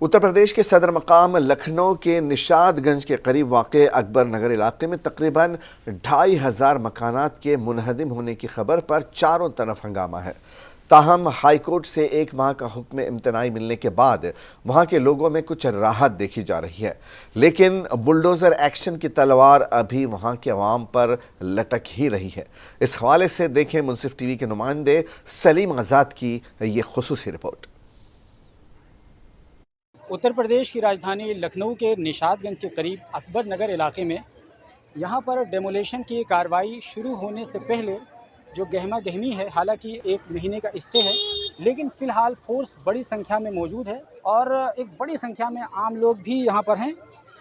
उत्तर प्रदेश के सदर मकाम लखनऊ के निशादगंज के करीब वाक़े अकबर नगर इलाके में तकरीबन 2500 मकानात के मुनहदिम होने की खबर पर चारों तरफ हंगामा है। ताहम हाईकोर्ट से 1 माह का हुक्म इम्तनाई मिलने के बाद वहां के लोगों में कुछ राहत देखी जा रही है, लेकिन बुलडोज़र एक्शन की तलवार अभी वहां के अवाम पर लटक ही रही है। इस हवाले से देखें मुंसिफ टीवी के नुमाइंदे सलीम आज़ाद की ये खुसूसी रिपोर्ट। उत्तर प्रदेश की राजधानी लखनऊ के निशादगंज के करीब अकबर नगर इलाके में यहाँ पर डेमोलेशन की कार्रवाई शुरू होने से पहले जो गहमा गहमी है, हालांकि 1 महीने का स्टे है, लेकिन फ़िलहाल फोर्स बड़ी संख्या में मौजूद है और एक बड़ी संख्या में आम लोग भी यहाँ पर हैं।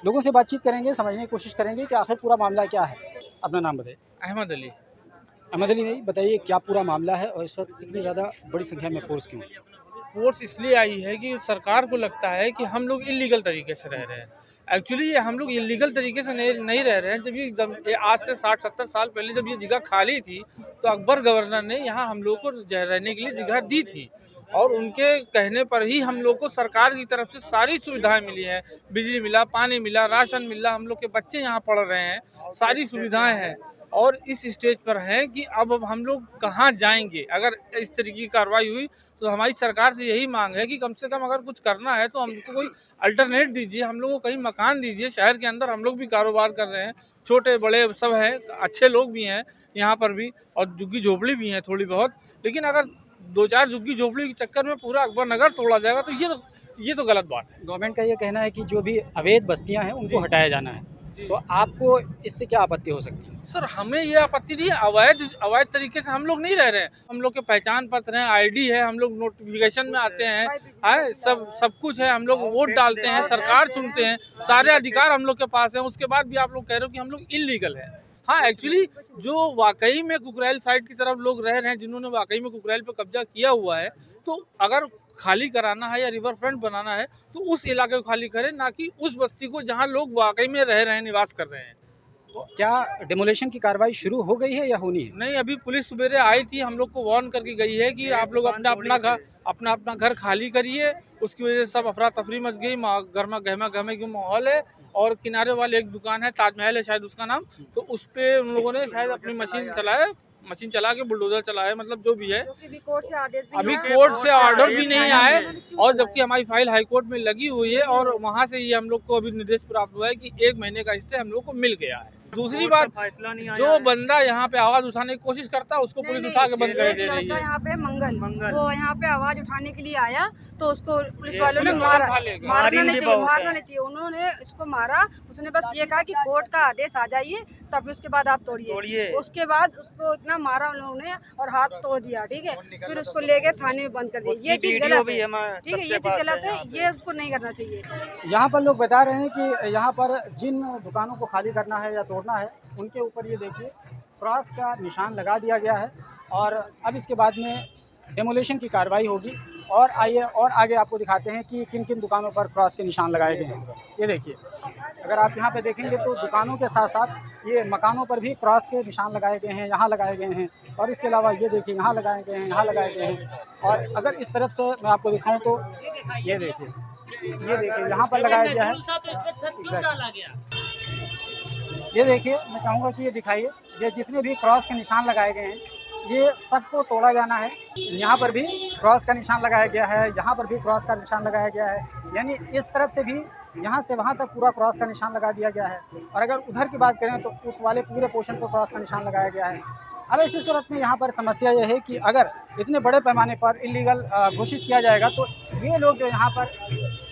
लोगों से बातचीत करेंगे, समझने की कोशिश करेंगे कि आखिर पूरा मामला क्या है। अपना नाम बताइए। अहमद अली। अहमद अली भाई, बताइए क्या पूरा मामला है और इस वक्त इतनी ज़्यादा बड़ी संख्या में फोर्स क्यों? फोर्स इसलिए आई है कि सरकार को लगता है कि हम लोग इलीगल तरीके से रह रहे हैं। एक्चुअली ये हम लोग इलीगल तरीके से नहीं रह रहे हैं। जब ये आज से 60-70 साल पहले जब ये जगह खाली थी तो अकबर गवर्नर ने यहाँ हम लोग को रहने के लिए जगह दी थी और उनके कहने पर ही हम लोग को सरकार की तरफ से सारी सुविधाएं मिली हैं। बिजली मिला, पानी मिला, राशन मिला, हम लोग के बच्चे यहाँ पढ़ रहे हैं, सारी सुविधाएं हैं और इस स्टेज पर हैं कि अब हम लोग कहाँ जाएंगे। अगर इस तरीके की कार्रवाई हुई तो हमारी सरकार से यही मांग है कि कम से कम अगर कुछ करना है तो हमको कोई अल्टरनेट दीजिए, हम लोग को कहीं मकान दीजिए। शहर के अंदर हम लोग भी कारोबार कर रहे हैं, छोटे बड़े सब हैं, अच्छे लोग भी हैं यहाँ पर भी और झुग्गी झोपड़ी भी हैं थोड़ी बहुत। लेकिन अगर 2-4 झुग्गी झोपड़ी के चक्कर में पूरा अकबर नगर तोड़ा जाएगा तो ये तो गलत बात है। गवर्नमेंट का ये कहना है कि जो भी अवैध बस्तियां हैं उनको हटाया जाना है, तो आपको इससे क्या आपत्ति हो सकती है? सर, हमें ये आपत्ति नहीं है। अवैध तरीके से हम लोग नहीं रह रहे हैं। हम लोग के पहचान पत्र हैं, आईडी है, हम लोग नोटिफिकेशन में आते हैं, सब कुछ है। हम लोग वोट डालते हैं, सरकार चुनते हैं, सारे अधिकार हम लोग के पास हैं। उसके बाद भी आप लोग कह रहे हो कि हम लोग इलीगल हैं। हाँ, एक्चुअली जो वाकई में कुकरेल साइड की तरफ लोग रह रहे हैं, जिन्होंने वाकई में कुकरेल पे कब्जा किया हुआ है, तो अगर खाली कराना है या रिवर फ्रंट बनाना है तो उस इलाके को खाली करें, ना कि उस बस्ती को जहाँ लोग वाकई में रह रहे हैं, निवास कर रहे हैं। तो क्या डेमोलेशन की कार्रवाई शुरू हो गई है या होनी है? नहीं, अभी पुलिस सवेरे आई थी, हम लोग को वार्न करके गई है कि आप लोग अपना घर खाली करिए। उसकी वजह से सब अफरा तफरी मच गई, गरमा गहमे की माहौल है। और किनारे वाले एक दुकान है, ताजमहल है शायद उसका नाम, तो उस पे उन लोगों ने शायद अपनी मशीन चला के बुलडोजर चलाया, मतलब जो भी है। अभी कोर्ट से ऑर्डर भी नहीं आए और जबकि हमारी फाइल हाई कोर्ट में लगी हुई है और वहाँ से ये हम लोग को अभी निर्देश प्राप्त हुआ है कि 1 महीने का स्टे हम लोग को मिल गया है। दूसरी बात, जो बंदा यहाँ पे आवाज उठाने की कोशिश करता है उसको पुलिस उठा के बंद कर दे रही है। यहाँ पे मंगल वो यहाँ पे आवाज उठाने के लिए आया तो उसको पुलिस वालों ने मारना नहीं चाहिए। उन्होंने इसको मारा। उसने बस ये कहा कि कोर्ट का आदेश आ जाइए तब उसके बाद आप तोड़िए। उसके बाद उसको इतना मारा उन्होंने और हाथ तोड़ दिया, ठीक है। फिर उसको ले गए थाने में बंद कर दिया। ये चीज गलत है, ठीक है, ये चीज गलत है, ये उसको नहीं करना चाहिए। यहाँ पर लोग बता रहे हैं कि यहाँ पर जिन दुकानों को खाली करना है या तोड़ना है उनके ऊपर ये देखिए क्रॉस का निशान लगा दिया गया है और अब इसके बाद में डेमोलेशन की कार्रवाई होगी। और आइए और आगे आपको दिखाते हैं कि किन किन दुकानों पर क्रॉस के निशान लगाए गए हैं। ये देखिए, अगर आप यहाँ पे देखेंगे तो दुकानों के साथ साथ ये मकानों पर भी क्रॉस के निशान लगाए गए हैं, यहाँ लगाए गए हैं। और इसके अलावा ये देखिए, यहाँ लगाए गए हैं, यहाँ लगाए गए हैं। और अगर इस तरफ से मैं आपको दिखाऊँ तो ये देखिए यहाँ पर लगाया गया है। ये देखिए, मैं चाहूँगा कि ये दिखाइए, ये जितने भी क्रॉस के निशान लगाए गए हैं ये सबको तोड़ा जाना है। यहाँ पर भी क्रॉस का निशान लगाया गया है, यहाँ पर भी क्रॉस का निशान लगाया गया है, यानी इस तरफ से भी यहाँ से वहाँ तक पूरा क्रॉस का निशान लगा दिया गया है। और अगर उधर की बात करें तो उस वाले पूरे पोर्शन पर क्रॉस का निशान लगाया गया है। अब इसी सूरत में यहाँ पर समस्या यह है कि अगर इतने बड़े पैमाने पर इलीगल घोषित किया जाएगा तो ये लोग जो यहाँ पर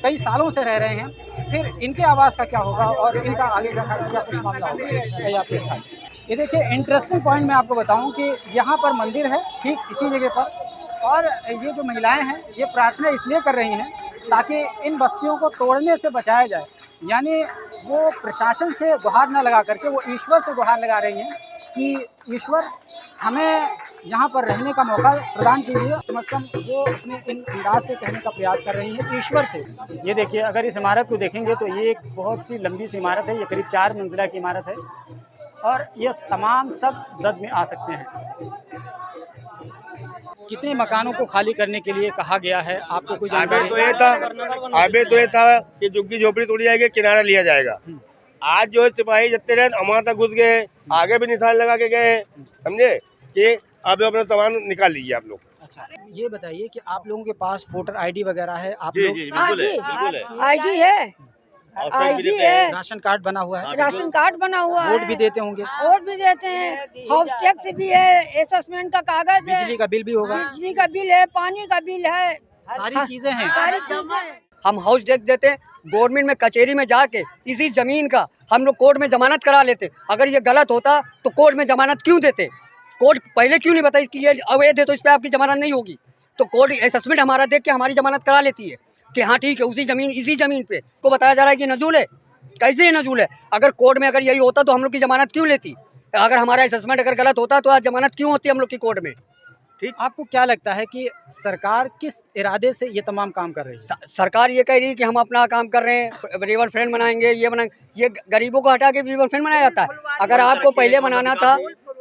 कई सालों से रह रहे हैं, फिर इनके आवास का क्या होगा और इनका आगे का क्या कुछ मामला होगा। ये देखिए, इंटरेस्टिंग पॉइंट मैं आपको बताऊं कि यहाँ पर मंदिर है ठीक इसी जगह पर और ये जो महिलाएं हैं ये प्रार्थना इसलिए कर रही हैं ताकि इन बस्तियों को तोड़ने से बचाया जाए। यानी वो प्रशासन से गुहार न लगा करके वो ईश्वर से गुहार लगा रही हैं कि ईश्वर हमें यहाँ पर रहने का मौका प्रदान कीजिए। कम से कम वो अपने इन अंदाज से कहने का प्रयास कर रही हैं ईश्वर से। ये देखिए, अगर इस इमारत को देखेंगे तो ये एक बहुत सी लंबी सी इमारत है, ये करीब 4 मंजिला की इमारत है और ये तमाम सब जद में आ सकते हैं। कितने मकानों को खाली करने के लिए कहा गया है, आपको कोई आगे जानकारी तो है? ये था कि झुग्गी झोपड़ी तोड़ी जाएगी, किनारा लिया जाएगा। आज जो है सिपाही जितने रहे हमारे तक घुस गए, आगे भी निशान लगा के गए, समझे कि अब अपना सामान निकाल लीजिए आप लोग। अच्छा, ये बताइए कि आप लोगों के पास वोटर आईडी वगैरह है? आप जी लोग जी बिल्कुल है, बिल्कुल है। आईडी है, आईडी है, राशन कार्ड बना हुआ है, राशन कार्ड बना हुआ है, वोट भी देते होंगे, वोट भी देते हैं, हाउस टैक्स भी है, असेसमेंट का कागज है, बिजली का बिल भी होगा, बिजली का बिल है, पानी का बिल है, सारी चीजें हैं। सारी चीजें हैं। हम हाउस टैक्स देते हैं, गवर्नमेंट में कचहरी में जाके इसी जमीन का हम लोग कोर्ट में जमानत करा लेते। अगर ये गलत होता तो कोर्ट में जमानत क्यों देते? कोर्ट पहले क्यों नहीं बताई कि ये अवैध है तो इस पर आपकी जमानत नहीं होगी? तो कोर्ट असेसमेंट हमारा देख के हमारी जमानत करा लेती है कि हाँ ठीक है, उसी जमीन इसी जमीन पे को बताया जा रहा है कि नजूल है। कैसे ये नजूल है? अगर कोर्ट में अगर यही होता तो हम लोग की जमानत क्यों लेती? अगर हमारा असेसमेंट अगर गलत होता तो आज जमानत क्यों होती हम लोग की कोर्ट में? ठीक, आपको क्या लगता है कि सरकार किस इरादे से ये तमाम काम कर रही है? सरकार ये कह रही है कि हम अपना काम कर रहे हैं, रिवर फ्रंट बनाएंगे, ये बनाएंगे। ये गरीबों को हटा के रिवर फ्रंट बनाया जाता है। अगर आपको पहले बनाना था,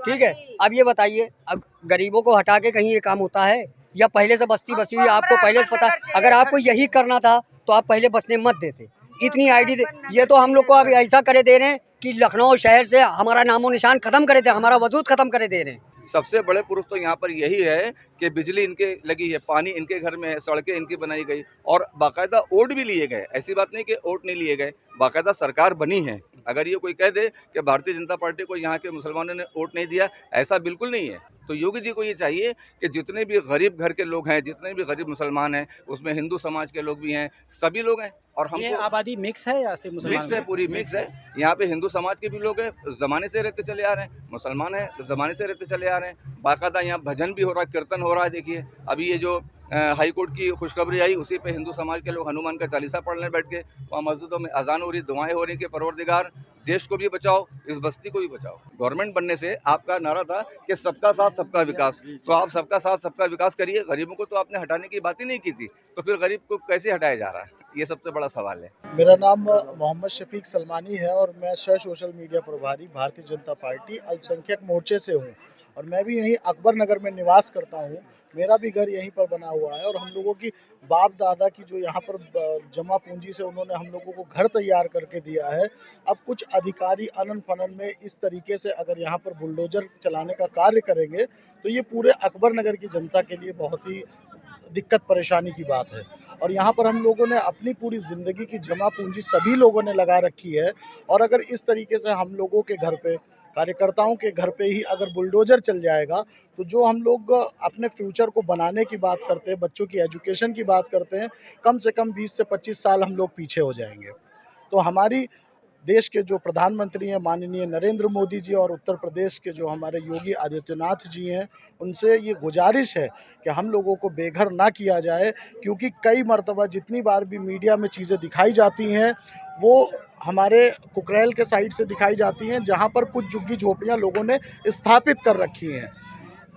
ठीक है, अब ये बताइए, अब गरीबों को हटा के कहीं ये काम होता है या पहले से बस्ती बसी हुई आपको पहले से पता? अगर आपको यही करना था तो आप पहले बसने मत देते। इतनी आईडी ये तो हम लोग को अभी ऐसा करे दे रहे हैं कि लखनऊ शहर से हमारा नामो निशान खत्म करे थे, हमारा वजूद खत्म करे दे रहे हैं। सबसे बड़े पुरुष तो यहाँ पर यही है कि बिजली इनके लगी है, पानी इनके घर में है, सड़कें इनकी बनाई गई और बाकायदा वोट भी लिए गए। ऐसी बात नहीं कि वोट नहीं लिए गए, बाकायदा सरकार बनी है। अगर ये कोई कह दे कि भारतीय जनता पार्टी को यहाँ के मुसलमानों ने वोट नहीं दिया, ऐसा बिल्कुल नहीं है। तो योगी जी को ये चाहिए कि जितने भी गरीब घर के लोग हैं, जितने भी गरीब मुसलमान हैं, उसमें हिंदू समाज के लोग भी हैं, सभी लोग हैं। और ये हमको आबादी मिक्स है या सिर्फ मुसलमान? मिक्स है, पूरी मिक्स है। यहाँ पे हिंदू समाज के भी लोग हैं, ज़माने से रहते चले आ रहे हैं, मुसलमान हैं, ज़माने से रहते चले आ रहे हैं। बाकायदा यहाँ भजन भी हो रहा है, कीर्तन हो रहा है। देखिए अभी ये जो हाई कोर्ट की खुशखबरी आई, उसी पे हिंदू समाज के लोग हनुमान का चालीसा पढ़ने बैठ के, वहाँ मस्जिदों में अजान हो रही, दुआएं हो रही कि परवरदिगार देश को भी बचाओ, इस बस्ती को भी बचाओ। गवर्नमेंट बनने से आपका नारा था कि सबका साथ सबका विकास, तो आप सबका साथ सबका विकास करिए। गरीबों को तो आपने हटाने की बात ही नहीं की थी, तो फिर गरीब को कैसे हटाया जा रहा है? ये सबसे बड़ा सवाल है। मेरा नाम मोहम्मद शफीक सलमानी है और मैं सोशल मीडिया प्रभारी भारतीय जनता पार्टी अल्पसंख्यक मोर्चे से हूँ और मैं भी यहीं अकबर नगर में निवास करता हूँ। मेरा भी घर यहीं पर बना हुआ है और हम लोगों की बाप दादा की जो यहाँ पर जमा पूंजी से उन्होंने हम लोगों को घर तैयार करके दिया है। अब कुछ अधिकारी अनन फनन में इस तरीके से अगर यहाँ पर बुलडोजर चलाने का कार्य करेंगे तो ये पूरे अकबर नगर की जनता के लिए बहुत ही दिक्कत परेशानी की बात है। और यहाँ पर हम लोगों ने अपनी पूरी ज़िंदगी की जमा पूंजी सभी लोगों ने लगा रखी है और अगर इस तरीके से हम लोगों के घर पे, कार्यकर्ताओं के घर पे ही अगर बुलडोजर चल जाएगा तो जो हम लोग अपने फ्यूचर को बनाने की बात करते हैं, बच्चों की एजुकेशन की बात करते हैं, कम से कम 20 से 25 साल हम लोग पीछे हो जाएंगे। तो हमारी देश के जो प्रधानमंत्री हैं माननीय नरेंद्र मोदी जी और उत्तर प्रदेश के जो हमारे योगी आदित्यनाथ जी हैं, उनसे ये गुजारिश है कि हम लोगों को बेघर ना किया जाए, क्योंकि कई मर्तबा जितनी बार भी मीडिया में चीज़ें दिखाई जाती हैं वो हमारे कुकरेल के साइड से दिखाई जाती हैं, जहाँ पर कुछ झुग्गी झोपड़ियाँ लोगों ने स्थापित कर रखी हैं।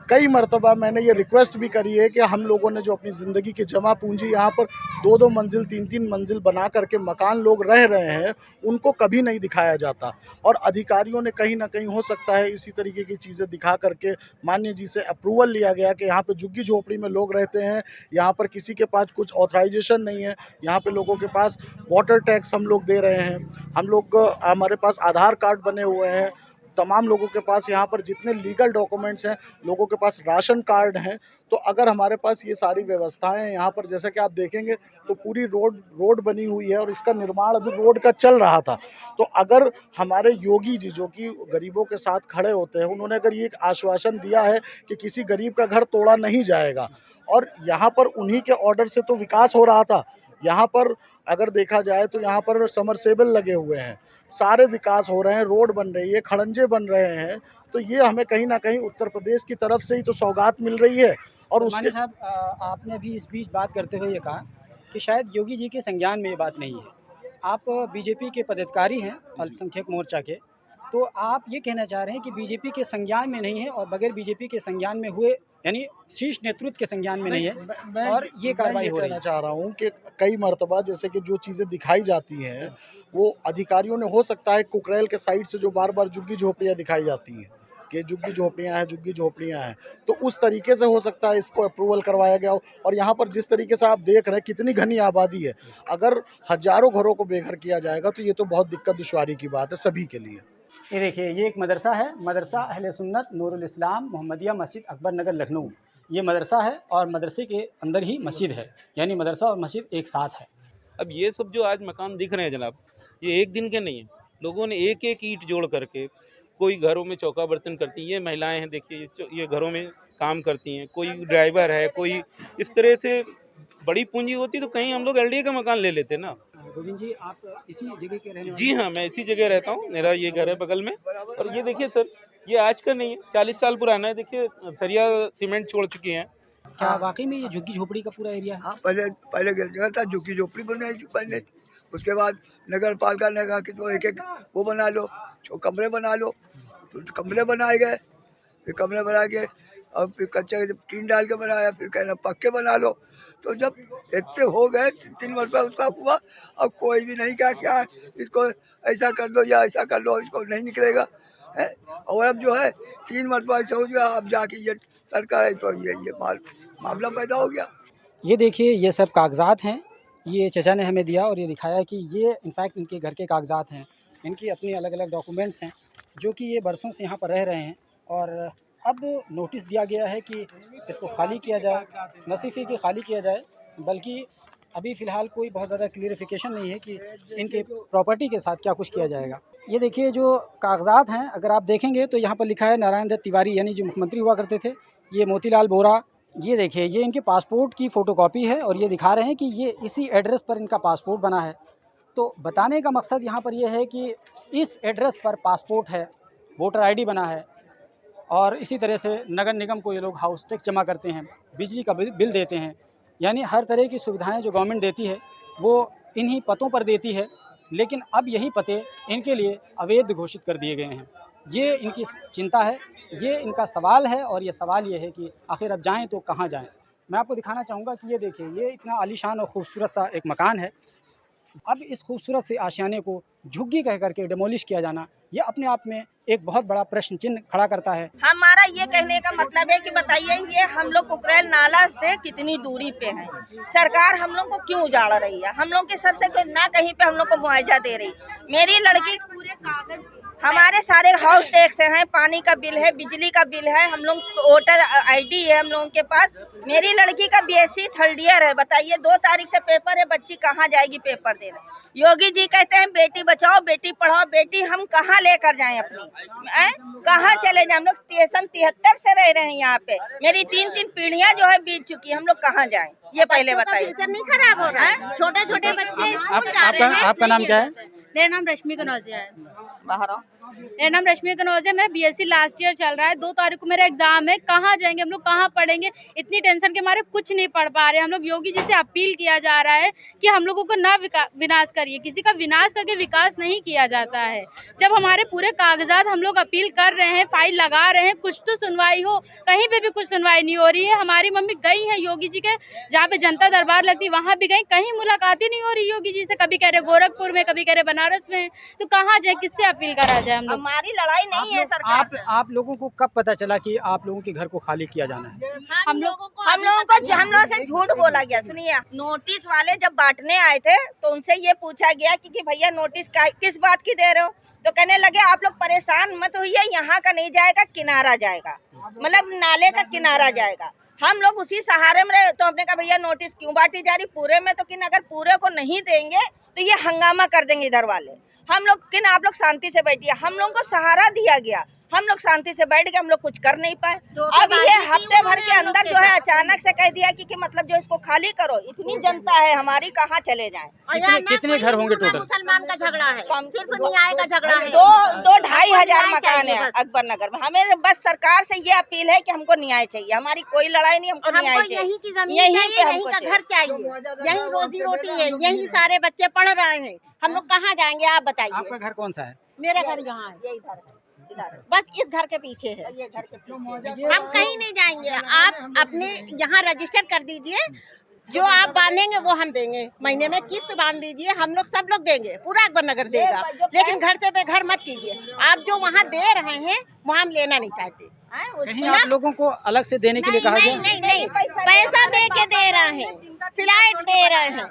कई मर्तबा मैंने ये रिक्वेस्ट भी करी है कि हम लोगों ने जो अपनी ज़िंदगी की जमा पूंजी यहाँ पर 2-2 मंजिल 3-3 मंजिल बना करके मकान लोग रह रहे हैं, उनको कभी नहीं दिखाया जाता और अधिकारियों ने कहीं ना कहीं हो सकता है इसी तरीके की चीज़ें दिखा करके माननीय जी से अप्रूवल लिया गया कि यहाँ पर झुग्गी झोपड़ी में लोग रहते हैं, यहाँ पर किसी के पास कुछ ऑथराइजेशन नहीं है, यहाँ पर लोगों के पास वाटर टैक्स हम लोग दे रहे हैं, हम लोग हमारे पास आधार कार्ड बने हुए हैं, तमाम लोगों के पास यहाँ पर जितने लीगल डॉक्यूमेंट्स हैं, लोगों के पास राशन कार्ड हैं। तो अगर हमारे पास ये सारी व्यवस्थाएं हैं यहाँ पर, जैसा कि आप देखेंगे तो पूरी रोड बनी हुई है और इसका निर्माण अभी रोड का चल रहा था। तो अगर हमारे योगी जी जो कि गरीबों के साथ खड़े होते हैं, उन्होंने अगर ये एक आश्वासन दिया है कि किसी गरीब का घर तोड़ा नहीं जाएगा और यहाँ पर उन्हीं के ऑर्डर से तो विकास हो रहा था। यहाँ पर अगर देखा जाए तो यहाँ पर समरसेबल लगे हुए हैं, सारे विकास हो रहे हैं, रोड बन रही है, खड़ंजे बन रहे हैं। तो ये हमें कहीं ना कहीं उत्तर प्रदेश की तरफ से ही तो सौगात मिल रही है। और उसके साहब, आपने भी इस बीच बात करते हुए ये कहा कि शायद योगी जी के संज्ञान में ये बात नहीं है। आप बीजेपी के पदाधिकारी हैं अल्पसंख्यक मोर्चा के, तो आप ये कहना चाह रहे हैं कि बीजेपी के संज्ञान में नहीं है और बगैर बीजेपी के संज्ञान में हुए, यानी शीर्ष नेतृत्व के संज्ञान में नहीं है और ये कार्रवाई हो रही है। कहना चाह रहा हूँ कि कई मर्तबा जैसे कि जो चीज़ें दिखाई जाती हैं वो अधिकारियों ने, हो सकता है कुकरेल के साइड से जो बार बार झुग्गी झोपड़ियाँ दिखाई जाती हैं, कि झुग्गी झोपड़ियाँ हैं, तो उस तरीके से हो सकता है इसको अप्रूवल करवाया गया हो। और यहाँ पर जिस तरीके से आप देख रहे हैं कितनी घनी आबादी है, अगर हजारों घरों को बेघर किया जाएगा तो ये तो बहुत दिक्कत दुश्वारी की बात है सभी के लिए। ये देखिए, ये एक मदरसा है, मदरसा अहले सुन्नत नूरुल इस्लाम मोहम्मदिया मस्जिद अकबर नगर लखनऊ। ये मदरसा है और मदरसे के अंदर ही मस्जिद है, यानी मदरसा और मस्जिद एक साथ है। अब ये सब जो आज मकान दिख रहे हैं जनाब, ये एक दिन के नहीं हैं। लोगों ने एक एक ईंट जोड़ करके, कोई घरों में चौका बर्तन करती हैं, ये महिलाएं हैं देखिए, ये घरों में काम करती हैं, कोई ड्राइवर है, कोई इस तरह से बड़ी पूंजी होती तो कहीं हम लोग LDA का मकान ले लेते ना। गोविंद जी, आप इसी जगह के रहने वाले? जी हाँ, मैं इसी जगह रहता हूँ, मेरा ये घर है बगल में। और ये देखिए सर, ये आज का नहीं है, 40 साल पुराना है। देखिए सरिया सीमेंट छोड़ चुकी हैं। क्या वाकई में ये झुग्गी झोपड़ी का पूरा एरिया है? हाँ, पहले जगह था झुग्गी झोपड़ी बनाई थी पहले, उसके बाद नगर पालिका ने कहा कि तो एक एक वो बना लो, कमरे बना लो, तो कमरे बनाए गए, फिर कमरे बना के और फिर कच्चे टीन डाल के बनाया, फिर कहना पक्के बना लो। तो जब इतने हो गए 3 वर्ष में उसका हुआ, अब कोई भी नहीं कहा क्या इसको ऐसा कर दो या ऐसा कर दो, इसको नहीं निकलेगा है। और अब जो है 3 वर्ष बाद ऐसा हो गया, अब जाके ये सरकार है तो ये मामला पैदा हो गया। ये देखिए, ये सब कागजात हैं, ये चचा ने हमें दिया और ये दिखाया कि ये इनफैक्ट इनके घर के कागजात हैं, इनकी अपनी अलग अलग डॉक्यूमेंट्स हैं, जो कि ये बरसों से यहाँ पर रह रहे हैं। और अब नोटिस दिया गया है कि इसको खाली किया जाए, न सिर्फ कि खाली किया जाए, बल्कि अभी फ़िलहाल कोई बहुत ज़्यादा क्लियरिफिकेशन नहीं है कि इनके प्रॉपर्टी के साथ क्या कुछ किया जाएगा। ये देखिए, जो कागजात हैं, अगर आप देखेंगे तो यहाँ पर लिखा है नारायण दत्त तिवारी, यानी जो मुख्यमंत्री हुआ करते थे, ये मोतीलाल बोरा। ये देखिए, ये इनके पासपोर्ट की फ़ोटोकॉपी है और ये दिखा रहे हैं कि ये इसी एड्रेस पर इनका पासपोर्ट बना है। तो बताने का मकसद यहाँ पर यह है कि इस एड्रेस पर पासपोर्ट है, वोटर ID बना है, और इसी तरह से नगर निगम को ये लोग हाउस टैक्स जमा करते हैं, बिजली का बिल देते हैं, यानी हर तरह की सुविधाएं जो गवर्नमेंट देती है वो इन्हीं पतों पर देती है। लेकिन अब यही पते इनके लिए अवैध घोषित कर दिए गए हैं। ये इनकी चिंता है, ये इनका सवाल है, और ये सवाल ये है कि आखिर अब जाएं तो कहाँ जाएं। मैं आपको दिखाना चाहूँगा कि ये देखिए, ये इतना आलीशान और ख़ूबसूरत सा एक मकान है। अब इस खूबसूरत से आशियाने को झुग्गी कह करके डिमोलिश किया जाना, ये अपने आप में एक बहुत बड़ा प्रश्न चिन्ह खड़ा करता है। हमारा ये कहने का मतलब है कि बताइए, ये हम लोग कुकरेल नाला से कितनी दूरी पे हैं, सरकार हम लोग को क्यों उजाड़ रही है? हम लोग के सर से ना कहीं पे हम लोग को मुआवजा दे रही। मेरी लड़की पूरे कागज, हमारे सारे हाउस टैक्स हैं, पानी का बिल है, बिजली का बिल है, हम लोग वोटर ID है हम लोगों के पास। मेरी लड़की का BSc 3rd ईयर है। बताइए, 2 तारीख से पेपर है, बच्ची कहाँ जाएगी पेपर देने? योगी जी कहते हैं बेटी बचाओ बेटी पढ़ाओ, बेटी हम कहाँ लेकर जाएं अपनी, कहाँ चले जाएं? हम लोग 73 से रह रहे हैं यहाँ पे, मेरी 3 पीढ़ियाँ जो है बीत चुकी है, हम लोग कहाँ जाएं? ये पहले बताइए। फ्यूचर नहीं खराब हो रहा है, छोटे छोटे बच्चे स्कूल जा रहे हैं। आपका नाम क्या है? मेरा नाम रश्मि कनौजिया है। बाहर आओ। मेरा नाम रश्मि कनौजिया, मेरा BSc लास्ट ईयर चल रहा है। 2 तारीख को मेरा एग्जाम है। कहाँ जाएंगे हम लोग, कहाँ पढ़ेंगे? इतनी टेंशन के मारे कुछ नहीं पढ़ पा रहे हम लोग। योगी जी से अपील किया जा रहा है कि हम लोगों को ना विनाश करिए, किसी का विनाश करके विकास नहीं किया जाता है। जब हमारे पूरे कागजात हम लोग अपील कर रहे हैं, फाइल लगा रहे हैं, कुछ तो सुनवाई हो, कहीं पे भी कुछ सुनवाई नहीं हो रही है। हमारी मम्मी गई है योगी जी के जहाँ पे जनता दरबार लगती, वहाँ भी गई, कहीं मुलाकात ही नहीं हो रही योगी जी से। कभी कह रहे गोरखपुर में, कभी कह रहे बनारस में, तो कहाँ जाए, किससे अपील करा जाए? हम लोग, हमारी लड़ाई नहीं है सरकार से। आप लोगों को कब पता चला कि आप लोगों के घर को खाली किया जाना है? हम लोगों से झूठ बोला गया। सुनिए, नोटिस वाले जब बांटने आए थे तो उनसे ये पूछा गया कि भैया नोटिस किस बात की दे रहे हो? तो कहने लगे आप लोग परेशान मत होइए, यहाँ का नहीं जाएगा, किनारा जाएगा, मतलब नाले का किनारा जाएगा। हम लोग उसी सहारे में रहे। तो हमने कहा भैया नोटिस क्यों बांटी जा रही पूरे में? तो किन अगर पूरे को नहीं देंगे तो ये हंगामा कर देंगे इधर वाले। हम लोग किन आप लोग शांति से बैठिए, हम लोगों को सहारा दिया गया, हम लोग शांति से बैठ गए, हम लोग कुछ कर नहीं पाए। अब ये हफ्ते भर के अंदर जो है अचानक से कह दिया कि मतलब जो इसको खाली करो। इतनी जनता है हमारी, कहाँ चले जाएं? कितने घर होंगे टोटल? मुसलमान का झगड़ा है, सिर्फ न्याय का झगड़ा है। 2-2.5 हजार मकान है अकबर नगर में। हमें बस सरकार से ये अपील है कि हमको न्याय चाहिए। हमारी कोई लड़ाई नहीं, हमको न्याय चाहिए। यही की जमीन चाहिए, यही का घर चाहिए, यही रोजी रोटी है, यही सारे बच्चे पढ़ रहे हैं। हम लोग कहाँ जाएंगे आप बताइए? आपका घर कौन सा है? मेरा घर यहाँ है, बस इस घर के पीछे है। ये घर के पीछे हम कहीं नहीं जाएंगे। आप अपने यहाँ रजिस्टर कर दीजिए, जो आप बांधेंगे वो हम देंगे, महीने में किस्त बांध दीजिए, हम लोग सब लोग देंगे, पूरा अकबर नगर देगा, लेकिन घर से बेघर मत कीजिए। आप जो वहाँ दे रहे हैं वो हम लेना नहीं चाहते। कहीं आप लोगों को अलग से देने के लिए कहा गया? नहीं, पैसा दे के दे रहे हैं, फ्लैट दे रहे हैं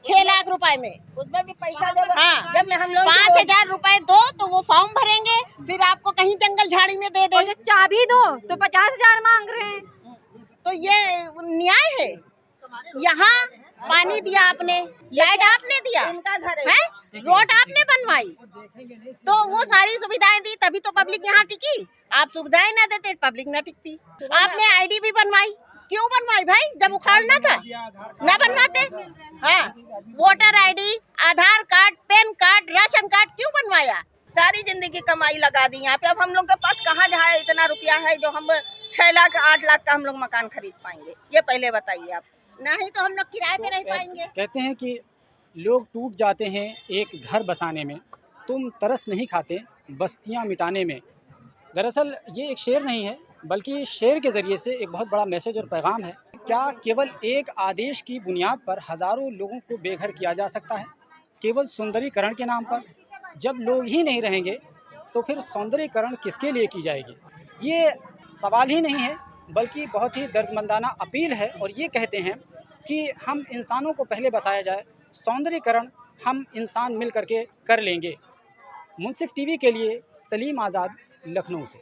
6 लाख रुपए में, उसमें भी पैसा दे। हाँ, जब हम लोग 5,000 रुपए दो तो वो फॉर्म भरेंगे, फिर आपको कहीं जंगल झाड़ी में दे दे। चाबी दो तो 50,000 मांग रहे हैं। तो ये न्याय है? यहाँ पानी दिया आपने, लाइट आपने दिया है, रोड आपने बनवाई, तो वो सारी सुविधाएं दी, तभी तो पब्लिक यहाँ टिकी। आप सुविधाएं ना देते पब्लिक ना टिकती। आपने आईडी भी बनवाई, क्यों बनवाई भाई? जब उखाड़ना था ना बनवाते? हाँ, voter ID, Aadhaar card, PAN card, ration card क्यों बनवाया? सारी जिंदगी कमाई लगा दी यहाँ पे। अब हम लोग के पास कहाँ जाए इतना रुपया है जो हम 6 लाख 8 लाख का हम लोग मकान खरीद पाएंगे? ये पहले बताइए आप। नहीं तो हम लोग किराए पे रह पाएंगे। कहते हैं कि लोग टूट जाते हैं एक घर बसाने में, तुम तरस नहीं खाते बस्तियां मिटाने में। दरअसल ये एक शेर नहीं है, बल्कि शेर के ज़रिए से एक बहुत बड़ा मैसेज और पैगाम है। क्या केवल एक आदेश की बुनियाद पर हज़ारों लोगों को बेघर किया जा सकता है, केवल सौंदर्यीकरण के नाम पर? जब लोग ही नहीं रहेंगे तो फिर सौंदर्यीकरण किसके लिए की जाएगी? ये सवाल ही नहीं है, बल्कि बहुत ही दर्दमंदाना अपील है। और ये कहते हैं कि हम इंसानों को पहले बसाया जाए, सौंदर्यीकरण हम इंसान मिल करके कर लेंगे। मुंसिफ टीवी के लिए सलीम आज़ाद, लखनऊ से।